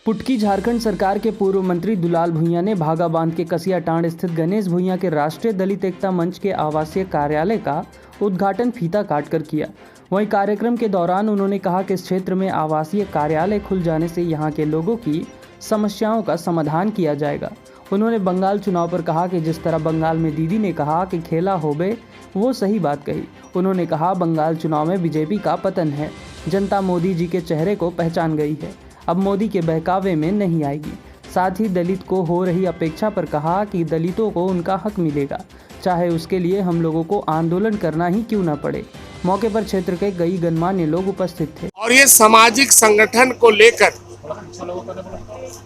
पुटकी झारखंड सरकार के पूर्व मंत्री दुलाल भुइयां ने भागा बांध के कसियाटांड स्थित गणेश भुइयां के राष्ट्रीय दलित एकता मंच के आवासीय कार्यालय का उद्घाटन फीता काटकर किया। वहीं कार्यक्रम के दौरान उन्होंने कहा कि इस क्षेत्र में आवासीय कार्यालय खुल जाने से यहां के लोगों की समस्याओं का समाधान किया जाएगा। उन्होंने बंगाल चुनाव पर कहा कि जिस तरह बंगाल में दीदी ने कहा कि खेला होबे, वो सही बात कही। उन्होंने कहा बंगाल चुनाव में बीजेपी का पतन है, जनता मोदी जी के चेहरे को पहचान गई है, अब मोदी के बहकावे में नहीं आएगी। साथ ही दलित को हो रही अपेक्षा पर कहा कि दलितों को उनका हक मिलेगा, चाहे उसके लिए हम लोगों को आंदोलन करना ही क्यों न पड़े। मौके पर क्षेत्र के कई गणमान्य लोग उपस्थित थे। और ये सामाजिक संगठन को लेकर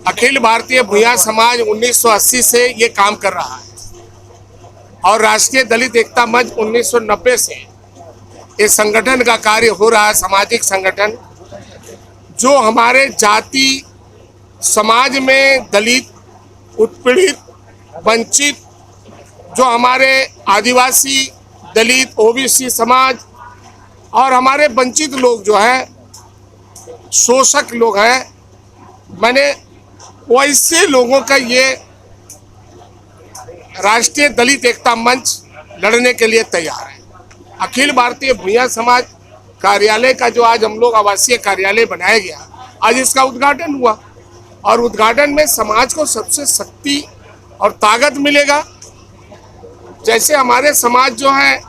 अखिल भारतीय भुइयां समाज 1980 से ये काम कर रहा है और राष्ट्रीय दलित एकता मंच 1990 से ये संगठन का कार्य हो रहा है। सामाजिक संगठन जो हमारे जाति समाज में दलित, उत्पीड़ित, वंचित, जो हमारे आदिवासी, दलित, ओबीसी समाज और हमारे वंचित लोग जो है, शोषक लोग हैं, मैंने वैसे लोगों का ये राष्ट्रीय दलित एकता मंच लड़ने के लिए तैयार है। अखिल भारतीय भुइयां समाज कार्यालय का जो आज हम लोग आवासीय कार्यालय बनाया गया, आज इसका उद्घाटन हुआ और उद्घाटन में समाज को सबसे शक्ति और ताकत मिलेगा। जैसे हमारे समाज जो है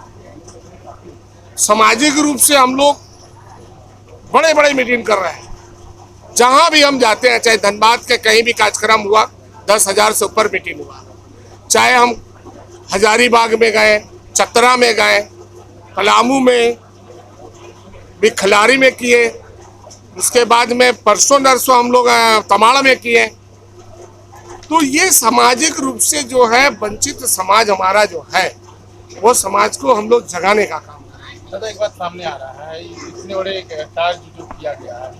सामाजिक रूप से हम लोग बड़े बड़े मीटिंग कर रहे हैं, जहां भी हम जाते हैं, चाहे धनबाद के कहीं भी कार्यक्रम हुआ 10,000 से ऊपर मीटिंग हुआ, चाहे हम हजारीबाग में गए, चतरा में गए, पलामू में भी, खिलाड़ी में किए, उसके बाद में परसों नरसों हम लोग तमाड़ा में किए। तो ये सामाजिक रूप से जो है वंचित समाज हमारा जो है, वो समाज को हम लोग जगाने का काम कर रहे हैं। दादा, एक बात सामने आ रहा है, इतने बड़े कार्य जो किया गया है,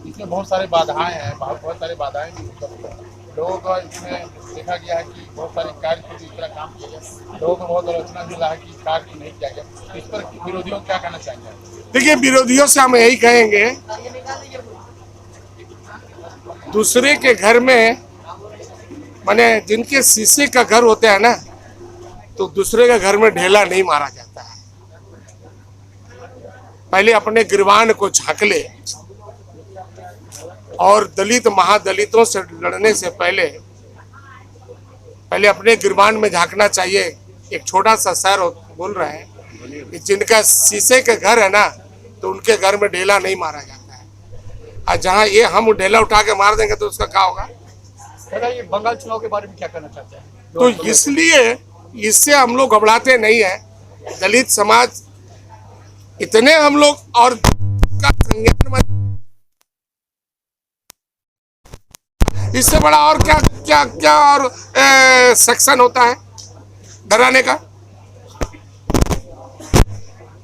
इसमें बहुत सारे बाधाएं हैं, बहुत सारे बाधाएं भी लोगों का इसमें देखा गया है कि बहुत सारे कार्य को इस तरह काम किया गया, लोगों को बहुत आलोचना मिला है कि कार्य नहीं किया गया। इस पर विरोधियों को क्या कहना चाहेंगे? देखिए, विरोधियों से हम यही कहेंगे, दूसरे के घर में माने जिनके शीशे का घर होता है ना, तो दूसरे के घर में ढेला नहीं मारा जाता है। पहले अपने गिरबान को झांक ले और दलित महादलितों से लड़ने से पहले अपने गिरबान में झांकना चाहिए। एक छोटा सा शहर बोल रहा है कि जिनका शीशे के घर है ना, तो उनके घर में ढेला नहीं मारा जाता है, और जहाँ ये हम ढेला उठा के मार देंगे तो उसका क्या होगा। ये बंगाल चुनाव के बारे में क्या कहना चाहते हैं? तो इसलिए इससे हम लोग घबराते नहीं है। दलित समाज इतने हम लोग और का संज्ञान, इससे बड़ा और क्या क्या क्या और सेक्शन होता है डराने का।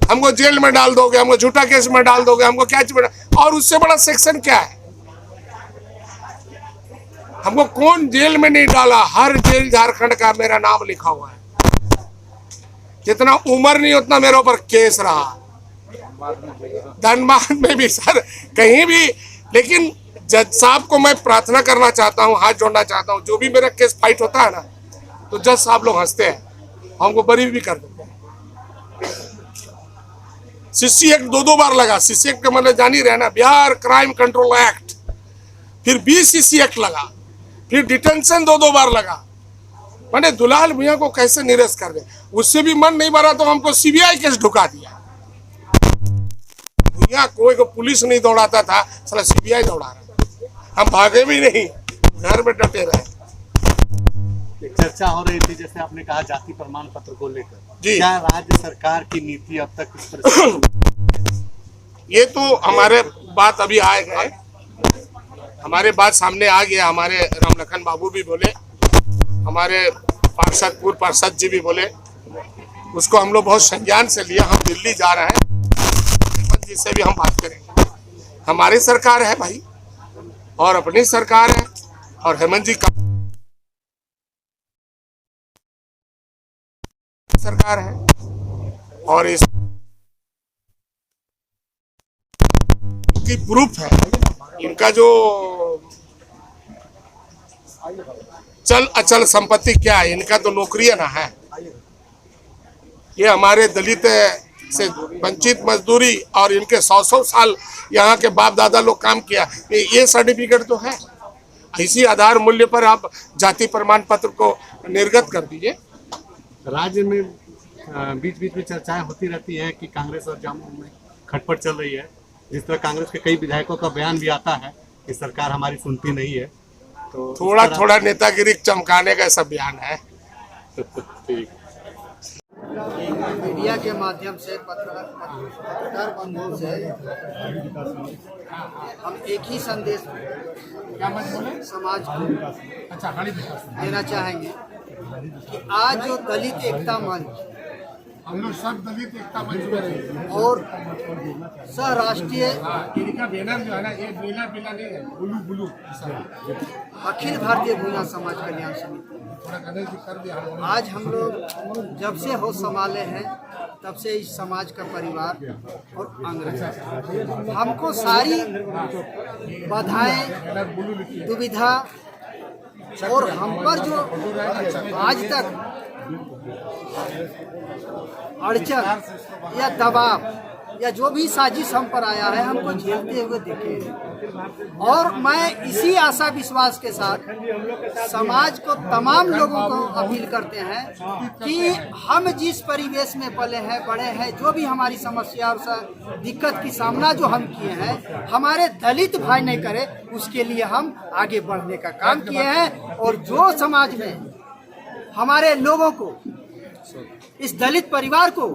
हमको जेल में डाल दोगे, हमको झूठा केस में डाल दोगे, हमको क्या चीज, और उससे बड़ा सेक्शन क्या है। हमको कौन जेल में नहीं डाला, हर जेल झारखंड का मेरा नाम लिखा हुआ है। जितना उम्र नहीं उतना मेरे ऊपर केस रहा, धनबाद में भी, सर कहीं भी। लेकिन जज साहब को मैं प्रार्थना करना चाहता हूँ, हाथ जोड़ना चाहता हूँ, जो भी मेरा केस फाइट होता है ना, तो जज साहब लोग हंसते हैं, हमको बरी भी कर देते हैं। सीसी एक्ट 2 बार लगा। सीसी एक्ट का मतलब जान ही रहे ना, बिहार क्राइम कंट्रोल एक्ट, फिर BCC एक्ट लगा, फिर डिटेंशन 2 बार लगा। मैंने दुलाल भुइयां को कैसे निरस्त कर दे, उससे भी मन नहीं भरा तो हमको CBI केस ढुका दिया। भुइयां कोई को पुलिस नहीं दौड़ाता था, साला CBI दौड़ा रहा। हम भागे भी नहीं, घर में डटे रहे। चर्चा हो रही थी, जैसे आपने कहा जाति प्रमाण पत्र को लेकर, क्या राज्य सरकार की नीति अब तक इस पर? ये तो हमारे बात अभी आए गए, हमारे बात सामने आ गया। हमारे रामलखन बाबू भी बोले, हमारे पार्षद, पूर्व पार्षद जी भी बोले, उसको हम लोग बहुत संज्ञान से लिया। हम दिल्ली जा रहे हैं, हेमंत जी से भी हम बात करेंगे। हमारी सरकार है भाई, और अपनी सरकार है, और हेमंत जी का सरकार है, और इस की प्रूफ है इनका जो चल अचल संपत्ति क्या है, इनका तो नौकरियां ना है। ये हमारे दलित से वंचित मजदूरी और इनके 100 साल यहाँ के बाप दादा लोग काम किया, ये सर्टिफिकेट तो है। इसी आधार मूल्य पर आप जाति प्रमाण पत्र को निर्गत कर दीजिए। राज्य में बीच बीच में चर्चाएं होती रहती है कि कांग्रेस और जामुन में खटपट चल रही है। जिस तरह कांग्रेस के कई विधायकों का बयान भी आता है कि सरकार हमारी सुनती नहीं है, तो थोड़ा थोड़ा नेतागिरी चमकाने का ऐसा बयान है। ठीक। मीडिया के माध्यम से पत्रकार बंधुओं से हम एक ही संदेश समाज को देना चाहेंगे कि आज जो दलित एकता मंच हम लोग सब दलित एकता मंच में रहे और सह राष्ट्रीय इनका बैनर जो है ना, ये नीला पीला नहीं है, ब्लू ब्लू। अखिल भारतीय भूया समाज कल्याण समिति थोड़ा गणेश जी कर दिया। आज हम लोग जब से होश संभाले हैं तब से इस समाज का परिवार और अंग रहे। हमको सारी बाधाएं, दुविधा और हम पर जो आज तक अड़चन या दबाव या जो भी साजिश हम पर आया है, हमको झेलते हुए देखे हैं। और मैं इसी आशा विश्वास के साथ समाज को, तमाम लोगों को अपील करते हैं कि हम जिस परिवेश में पले हैं, बड़े हैं, जो भी हमारी समस्या और दिक्कत की सामना जो हम किए हैं, हमारे दलित भाई नहीं करे, उसके लिए हम आगे बढ़ने का काम किए हैं। और जो समाज में हमारे लोगों को, इस दलित परिवार को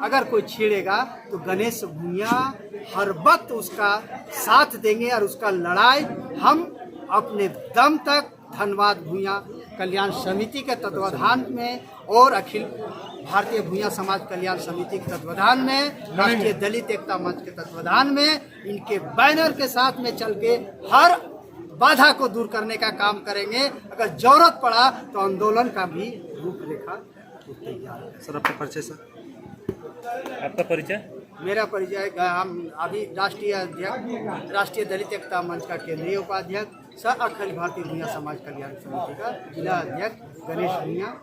अगर कोई छेड़ेगा तो गणेश भूया हर वक्त उसका साथ देंगे और उसका लड़ाई हम अपने दम तक धन्यवाद भूया कल्याण समिति के तत्वाधान में और अखिल भारतीय भूया समाज कल्याण समिति के तत्वाधान में, राष्ट्रीय दलित एकता मंच के तत्वाधान में, इनके बैनर के साथ में चल के हर बाधा को दूर करने का काम करेंगे। अगर जरूरत पड़ा तो आंदोलन का भी रूपरेखा तैयार है। सर आपका परिचय सर? आपका परिचय? मेरा परिचय, हम अभी राष्ट्रीय अध्यक्ष, राष्ट्रीय दलित एकता मंच का केंद्रीय उपाध्यक्ष, सह अखिल भारतीय भूया समाज कल्याण समिति का जिला अध्यक्ष गणेश भूया।